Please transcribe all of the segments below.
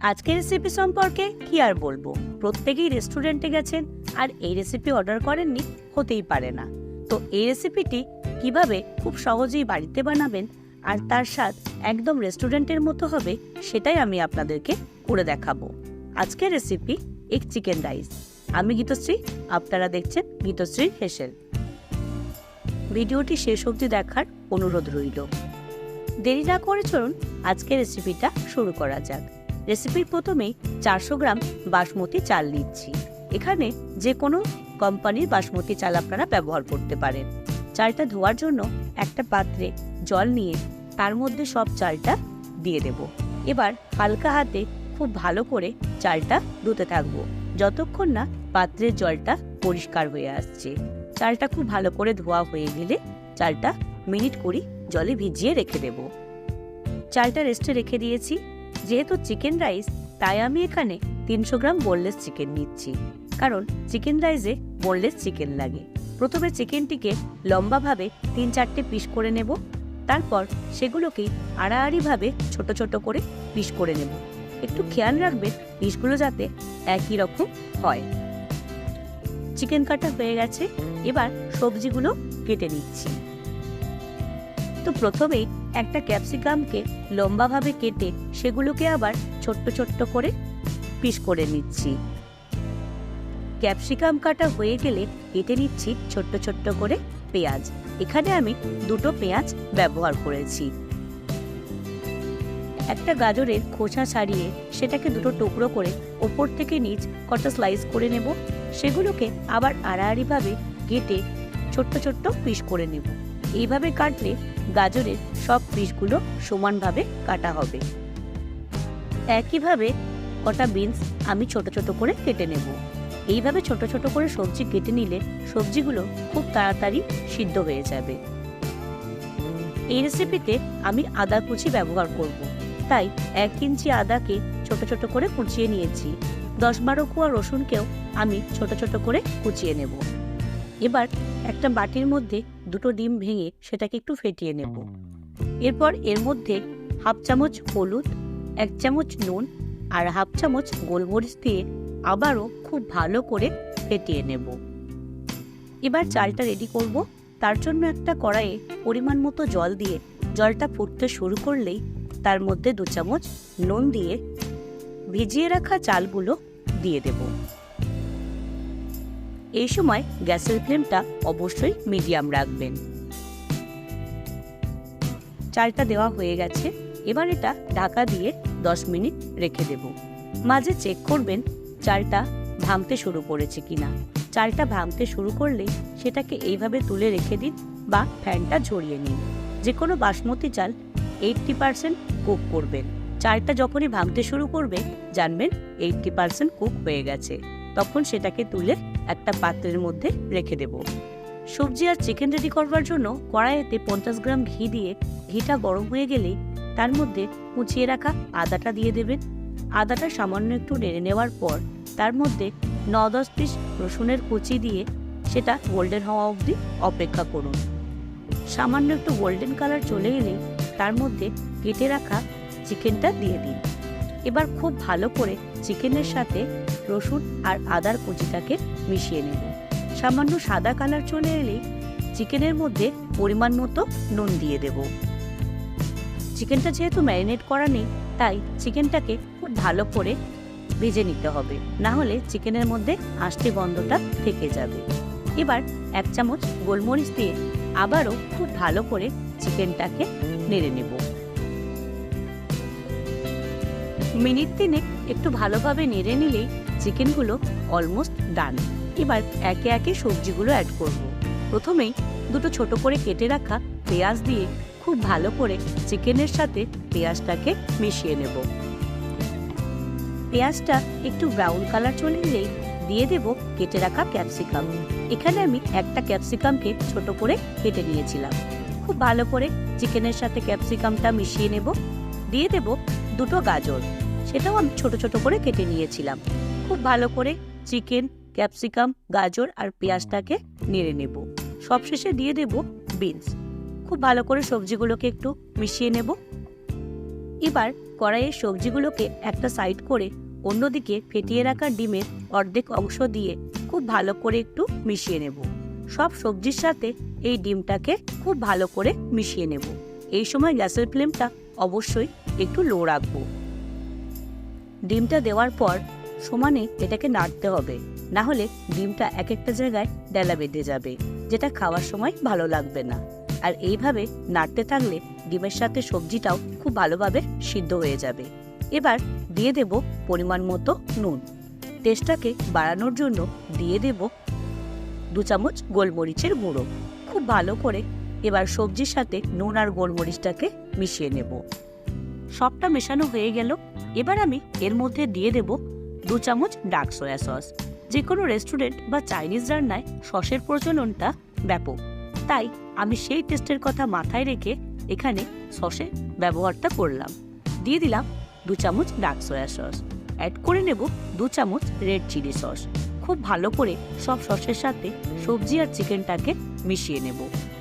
আজকের রেসিপি সম্পর্কে কি আর বলবো, প্রত্যেকেই রেস্টুরেন্টে গেছেন আর এই রেসিপি অর্ডার করেননি, হতেই পারে না। তো এই রেসিপিটি কিভাবে খুব সহজেই বাড়িতে বানাবেন আর তার স্বাদ একদম রেস্টুরেন্টের মতো হবে, সেটাই আমি আপনাদেরকে করে দেখাবো। আজকের রেসিপি এগ চিকেন রাইস। আমি গীতশ্রী, আপনারা দেখছেন গীতশ্রীর হেসেল। ভিডিওটি শেষ অবধি দেখার অনুরোধ রইল। দেরি না করে চলুন আজকের রেসিপিটা শুরু করা যাক। রেসিপির প্রথমেই 400 গ্রাম বাসমতি চাল নিচ্ছি। এখানে যে কোনো কোম্পানির বাসমতি চাল আপনারা ব্যবহার করতে পারেন। চালটা ধোয়ার জন্য একটা পাত্রে জল নিয়ে তার মধ্যে সব চালটা দিয়ে দেব। এবার হালকা হাতে খুব ভালো করে চালটা ধুতে থাকবো যতক্ষণ না পাত্রের জলটা পরিষ্কার হয়ে আসছে। চালটা খুব ভালো করে ধোয়া হয়ে গেলে চালটা মিনিট 20 জলে ভিজিয়ে রেখে দেব। চালটা রেস্টে রেখে দিয়েছি। যেহেতু চিকেন রাইস, তাই আমি এখানে 300 গ্রাম বোনলেস চিকেন নিচ্ছি, কারণ চিকেন রাইসে বোনলেস চিকেন লাগে। প্রথমে চিকেনটিকে লম্বাভাবে 3-4টে পিস করে নেব। তারপর সেগুলোকেই আড়াআড়িভাবে ছোট ছোট করে পিস করে নেব। একটু খেয়াল রাখবেন পিসগুলো যাতে একই রকম হয়। চিকেন কাটা হয়ে গেছে, এবার সবজিগুলো কেটে নিচ্ছি। তো প্রথমেই একটা ক্যাপসিকামকে লম্বাভাবে কেটে সেগুলোকে আবার ছোট্ট ছোট্ট করে পিস করে নিচ্ছি। ক্যাপসিকাম কাটা হয়ে গেলে কেটে নিচ্ছি ছোট্ট ছোট্ট করে পেঁয়াজ। এখানে আমি 2টো পেঁয়াজ ব্যবহার করেছি। একটা গাজরের খোসা ছাড়িয়ে সেটাকে 2টো টুকরো করে ওপর থেকে নিচ কটা স্লাইস করে নেব। সেগুলোকে আবার আড়াআড়িভাবে কেটে ছোট্ট ছোট্ট পিস করে নেব। এইভাবে কাটলে গাজরের সব পিসগুলো সমানভাবে কাটা হবে। একইভাবে কটা বিনস আমি ছোট ছোট করে কেটে নেব। এইভাবে ছোট ছোট করে সবজি কেটে নিলে সবজিগুলো খুব তাড়াতাড়ি সিদ্ধ হয়ে যাবে। এই রেসিপিতে আমি আদা কুচি ব্যবহার করব, তাই 1 ইঞ্চি আদাকে ছোট ছোট করে কুচিয়ে নিয়েছি। 10-12 কোয়া রসুনকেও আমি ছোট ছোট করে কুচিয়ে নেব। এবার একটা বাটির মধ্যে 2টো ডিম ভেঙে সেটাকে একটু ফেটিয়ে নেব। এরপর এর মধ্যে 1/2 চামচ হলুদ, 1 চামচ নুন আর 1/2 চামচ গোলমরিচ দিয়ে আবারও খুব ভালো করে ফেটিয়ে নেব। এবার চালটা রেডি করব। তার জন্য একটা কড়াইয়ে পরিমাণ মতো জল দিয়ে জলটা ফুটতে শুরু করলেই তার মধ্যে 2 চামচ নুন দিয়ে ভিজিয়ে রাখা চালগুলো দিয়ে দেব। এই সময় গ্যাসের ফ্লেমটা অবশ্যই মিডিয়াম রাখবেন। চালটা দেওয়া হয়ে গেছে, এবার এটা ঢাকা দিয়ে 10 মিনিট রেখে দেব। মাঝে চেক করবেন চালটা ভাঙতে শুরু করেছে কিনা। চালটা ভাঙতে শুরু করলেই সেটাকে এইভাবে তুলে রেখে দিন বা ফ্যানটা ঝরিয়ে নিন। যে কোনো বাসমতি চাল 80% কুক করবেন। চালটা যখনই ভাঙতে শুরু করবে জানবেন 80% কুক হয়ে গেছে। তখন সেটাকে তুলে একটা পাত্রের মধ্যে রেখে দেব। সবজি আর চিকেন রেডি করবার জন্য কড়াইতে 50 গ্রাম ঘি দিয়ে ঘিটা গরম হয়ে গেলেই তার মধ্যে কুচিয়ে রাখা আদাটা দিয়ে দেবেন। আদাটা সামান্য একটু নেড়ে নেওয়ার পর তার মধ্যে 9-10 পিস রসুনের কুচি দিয়ে সেটা গোল্ডেন হওয়া অবধি অপেক্ষা করুন। সামান্য একটু গোল্ডেন কালার চলে এলেই তার মধ্যে কেটে রাখা চিকেনটা দিয়ে দিন। এবার খুব ভালো করে চিকেনের সাথে রসুন আর আদার কুচিটাকে মিশিয়ে নেব। সামান্য সাদা কালার চলে এলেই চিকেনের মধ্যে পরিমাণ মতো নুন দিয়ে দেব। চিকেনটা যেহেতু ম্যারিনেট করা নেই, তাই চিকেনটাকে খুব ভালো করে ভেজে নিতে হবে, না হলে চিকেনের মধ্যে আষ্টে গন্ধটা থেকে যাবে। এবার 1 চামচ গোলমরিচ দিয়ে আবারও খুব ভালো করে চিকেনটাকে নেড়ে নেব। মিনিট 3 একটু ভালোভাবে নেড়ে নিলেই চিকেনগুলো অলমোস্ট ডান। এবার একে একে সবজিগুলো অ্যাড করব। প্রথমেই 2টো ছোট করে কেটে রাখা পেঁয়াজ দিয়ে খুব ভালো করে চিকেনের সাথে পেঁয়াজটাকে মিশিয়ে নেব। পেঁয়াজটা একটু ব্রাউন কালার চলে এলেই দিয়ে দেব কেটে রাখা ক্যাপসিকাম। এখানে আমি একটা ক্যাপসিকামকে ছোট করে কেটে নিয়েছিলাম। খুব ভালো করে চিকেনের সাথে ক্যাপসিকামটা মিশিয়ে নেব। দিয়ে দেব 2টো গাজর, সেটাও আমি ছোট ছোট করে কেটে নিয়েছিলাম। খুব ভালো করে চিকেন, ক্যাপসিকাম, গাজর আর পেঁয়াজটাকে নেড়ে নেব। সবশেষে দিয়ে দেব বিনস। খুব ভালো করে সবজিগুলোকে একটু মিশিয়ে নেব। এবার কড়াইয়ের সবজিগুলোকে একটা সাইড করে অন্যদিকে ফেটিয়ে রাখা ডিমের অর্ধেক অংশ দিয়ে খুব ভালো করে একটু মিশিয়ে নেব। সব সবজির সাথে এই ডিমটাকে খুব ভালো করে মিশিয়ে নেব। এই সময় গ্যাসের ফ্লেমটা অবশ্যই একটু লো রাখবো। ডিমটা দেওয়ার পর সমানে এটাকে নাড়তে হবে, না হলে ডিমটা এক একটা জায়গায় ডেলা বেঁধে যাবে, যেটা খাওয়ার সময় ভালো লাগবে না। আর এইভাবে নাড়তে থাকলে ডিমের সাথে সবজিটাও খুব ভালোভাবে সিদ্ধ হয়ে যাবে। এবার দিয়ে দেব পরিমাণ মতো নুন। টেস্টটাকে বাড়ানোর জন্য দিয়ে দেব 2 চামচ গোলমরিচের গুঁড়ো। খুব ভালো করে এবার সবজির সাথে নুন আর গোলমরিচটাকে মিশিয়ে নেব। সবটা মেশানো হয়ে গেল। এবার আমি এর মধ্যে দিয়ে দেব 2 চামচ ডার্ক সয়া সস। যে কোনো রেস্টুরেন্ট বা চাইনিজ রান্নায় সসের প্রচলনটা ব্যাপক, তাই আমি সেই টেস্টের কথা মাথায় রেখে এখানে সসের ব্যবহারটা করলাম। দিয়ে দিলাম 2 চামচ ডার্ক সয়া সস। অ্যাড করে নেব 2 চামচ রেড চিলি সস। খুব ভালো করে সব সসের সাথে সবজি আর চিকেনটাকে মিশিয়ে নেব।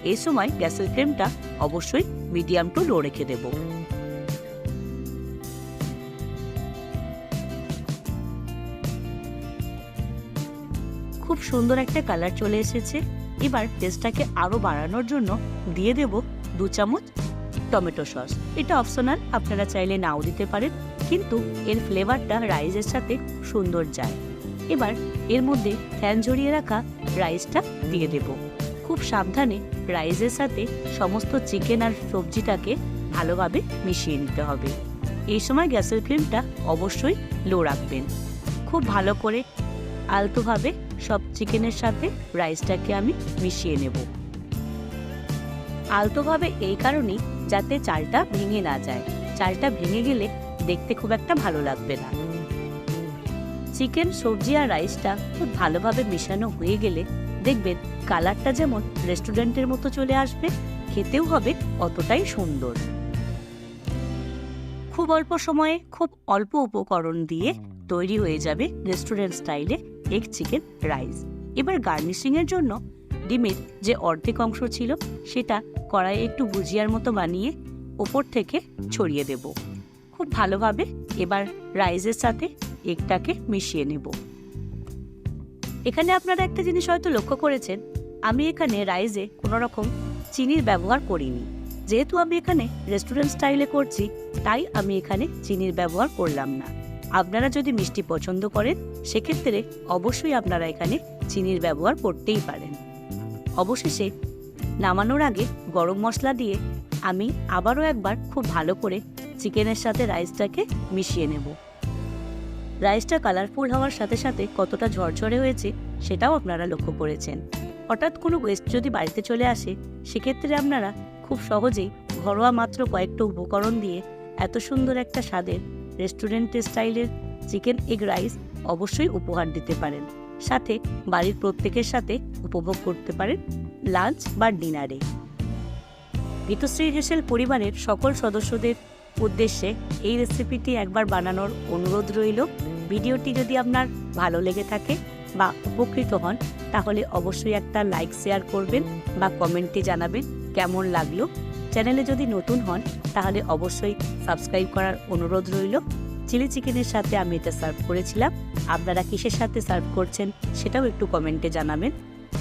এই সময় গ্যাসের ফ্লেমটা অবশ্যই মিডিয়াম টু লো রেখে দেব। খুব সুন্দর একটা কালার চলে এসেছে। এবার টেস্টটাকে আরো বাড়ানোর জন্য দিয়ে দেব 2 চামচ টমেটো সস। এটা অপশনাল, আপনারা চাইলে নাও দিতে পারেন, কিন্তু এর ফ্লেভারটা রাইসের সাথে সুন্দর যায়। এবার এর মধ্যে ফ্যান ঝরিয়ে রাখা রাইসটা দিয়ে দেব। খুব সাবধানে রাইসের সাথে সমস্ত চিকেন আর সবজিটাকে ভালোভাবে মিশিয়ে নিতে হবে। এই সময় গ্যাসের ফ্লেমটা অবশ্যই লো রাখবেন। খুব ভালো করে আলতোভাবে সব চিকেনের সাথে রাইসটাকে আমি মিশিয়ে নেব। আলতোভাবে এই কারণেই যাতে চালটা ভেঙে না যায়। চালটা ভেঙে গেলে দেখতে খুব একটা ভালো লাগবে না। চিকেন, সবজি আর রাইসটা খুব ভালোভাবে মেশানো হয়ে গেলে দেখবেন কালারটা যেমন রেস্টুরেন্টের মতো চলে আসবে, খেতেও হবে অতটাই সুন্দর। খুব অল্প সময়ে খুব অল্প উপকরণ দিয়ে তৈরি হয়ে যাবে রেস্টুরেন্ট স্টাইলে এগ চিকেন রাইস। এবার গার্নিশিং এর জন্য ডিমের যে অর্ধেক অংশ ছিল সেটা কড়াইয়ে একটু ভুজিয়ার মতো বানিয়ে ওপর থেকে ছড়িয়ে দেব। খুব ভালোভাবে এবার রাইসের সাথে এগটাকে মিশিয়ে নেব। এখানে আপনারা একটা জিনিস হয়তো লক্ষ্য করেছেন, আমি এখানে রাইসে কোনো রকম চিনির ব্যবহার করিনি। যেহেতু আমি এখানে রেস্টুরেন্ট স্টাইলে করছি, তাই আমি এখানে চিনির ব্যবহার করলাম না। আপনারা যদি মিষ্টি পছন্দ করেন সেক্ষেত্রে অবশ্যই আপনারা এখানে চিনির ব্যবহার করতেই পারেন। অবশেষে নামানোর আগে গরম মশলা দিয়ে আমি আবারও একবার খুব ভালো করে চিকেনের সাথে রাইসটাকে মিশিয়ে নেব। রাইসটা কালারফুল হওয়ার সাথে সাথে কতটা ঝরঝরে হয়েছে সেটাও আপনারা লক্ষ্য করেছেন। হঠাৎ কোনো গেস্ট যদি বাড়িতে চলে আসে সেক্ষেত্রে আপনারা খুব সহজেই ঘরোয়া মাত্র কয়েকটা উপকরণ দিয়ে এত সুন্দর একটা স্বাদের রেস্টুরেন্ট স্টাইলের চিকেন এগ রাইস অবশ্যই উপহার দিতে পারেন। সাথে বাড়ির প্রত্যেকের সাথে উপভোগ করতে পারেন লাঞ্চ বা ডিনারে। ঋতুশ্রী হেসেল পরিবারের সকল সদস্যদের উদ্দেশ্যে এই রেসিপিটি একবার বানানোর অনুরোধ রইল। ভিডিওটি যদি আপনার ভালো লেগে থাকে বা উপকৃত হন তাহলে অবশ্যই একটা লাইক শেয়ার করবেন বা কমেন্টে জানাবেন কেমন লাগলো। চ্যানেলে যদি নতুন হন তাহলে অবশ্যই সাবস্ক্রাইব করার অনুরোধ রইল। চিলি চিকেনের সাথে আমি এটা সার্ভ করেছিলাম। আপনারা কিসের সাথে সার্ভ করছেন সেটাও একটু কমেন্টে জানাবেন।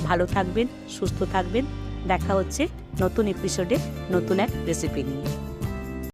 ভালো থাকবেন, সুস্থ থাকবেন। দেখা হচ্ছে নতুন এপিসোডে নতুন এক রেসিপি নিয়ে।